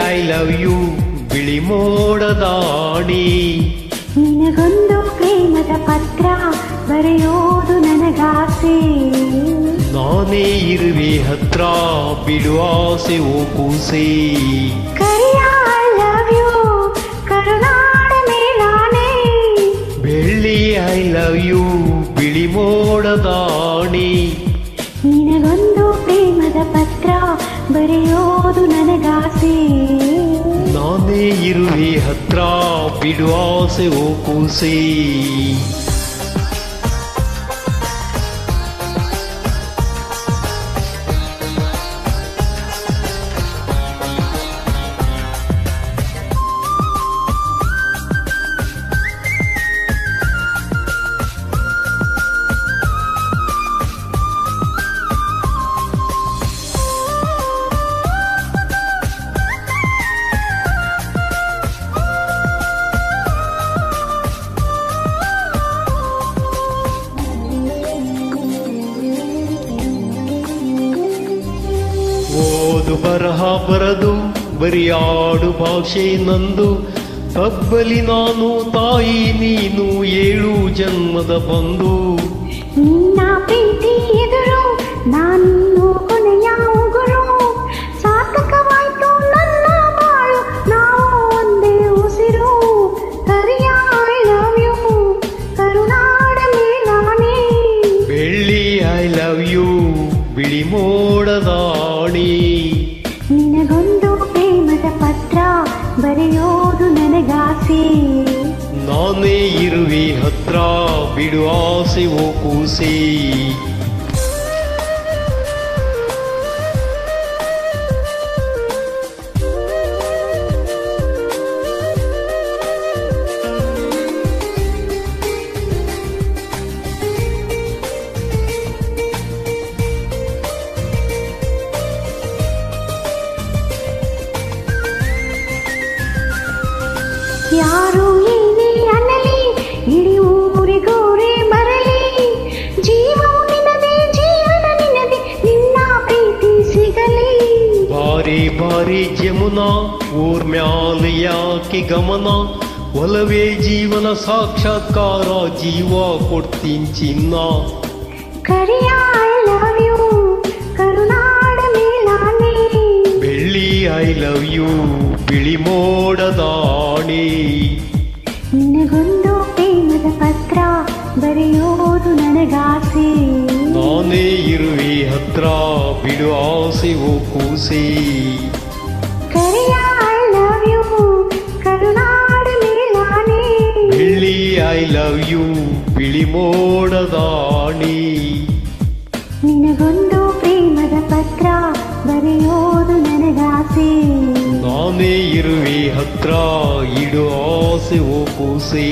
I love you ಬಿಳಿ ಮೋಡದಾಡಿ. ನಿನಗೊಂದು ಪ್ರೇಮದ ಪತ್ರ ಬರೆಯೋದು ನನಗಾಸೆ. ನಾನೇ ಇರುವೆ ಹತ್ರ ಬಿಡುವ ಆಸೆ ಓ ಕೂಸೆ. ಕರಿಯ ಐ ಲವ್ ಯು ಕರುನಾಡ ಮೇಲಾನೆ. ಬೆಳ್ಳಿ ಐ ಲವ್ ಯು ಬಿಳಿ ಮೋಡದಾಡಿ. ನಿನಗೊಂದು ಪ್ರೇಮದ ಪತ್ರ ಬರೆಯೋದು ನನಗಾಸೆ. ನಾನೇ ಇರುವೆ ಹತ್ರ ಬಿಡುವ ಆಸೆ ಓ ಕೂಸೆ. ಓದು ಬರಹ ಬರದು ಬರಿಯಾಡು ಭಾಷೆ ನಂದು. ತಬ್ಬಲಿ ನಾನು ತಾಯಿ ನೀನು 7 ಜನ್ಮದ ಬಂದು. ನಿನ್ನ ಪ್ರೀತಿ ಎದುರು ನಾನು ಕೊನೆಯ ಉಗುರು. ಸಾರ್ಥಕವಾಯ್ತು ನನ್ನ ಬಾಳು ನಾವು ಒಂದೇ ಉಸಿರು. ಕರಿಯ ಐ ಲವ್ ಯು ಕರುನಾಡ ಮೇಲಾನೆ. ಬೆಳ್ಳಿ ಐ ಲವ್ ಯು ಬಿಳಿ ಮೋಡದಾಡಿ. ನಿನಗೊಂದು ಪ್ರೇಮದ ಪತ್ರ ಬರೆಯೋದು ನನಗಾಸೆ. ನಾನೇ ಇರುವೆ ಹತ್ರ ಬಿಡುವ ಆಸೆ ಓ ಕೂಸೆ. ಯಾರು ಏನೇ ಅನ್ನಲಿ ಇಡೀ ಊರಿಗೋರೆ ಬರಲಿ. ಜೀವವು ನಿನ್ನದೇ ಜೀವನ ನಿನ್ನದೇ ನಿನ್ನ ಪ್ರೀತಿ ಸಿಗಲಿ. ಬಾರಿ ಬಾರಿ ಜಮುನಾ ಊರ್ಮ್ಯಾಲ ಯಾಕೆ ಗಮನ. ಒಲವೇ ಜೀವನ ಸಾಕ್ಷಾತ್ಕಾರ ಜೀವ ಕೊಡ್ತೀನಿ ಚಿನ್ನ. ಕರಿಯ ಐ ಲವ್ ಯು ಕರುನಾಡ ಮೇಲಾನೆ. ಬೆಳ್ಳಿ ಐ ಲವ್ ಯು ಬಿಳಿ ಮೋಡದಾಡಿ. ನಿನಗೊಂದು ಪ್ರೇಮದ ಪತ್ರ ಬರೆಯೋದು ನನಗಾಸೆ. ನಾನೇ ಇರುವೆ ಹತ್ರ ಬಿಡು ಆಸೆ ಓ ಕೂಸೆ. ಕರಿಯ ಐ ಲವ್ ಯು ಕರುನಾಡ ಮೇಲಾನೆ. ಬೆಳ್ಳಿ ಐ ಲವ್ ಯು ಬಿಳಿ ಮೋಡದಾಡಿ. ನಿನಗೊಂದು ಪ್ರೇಮದ ಪತ್ರ ಬರೆಯೋದು ನನಗಾಸೆ. ನಾನೇ ಇರುವೆ ಹತ್ರ ಇಡು ಆಸೆ ಓ ಕೂಸೆ.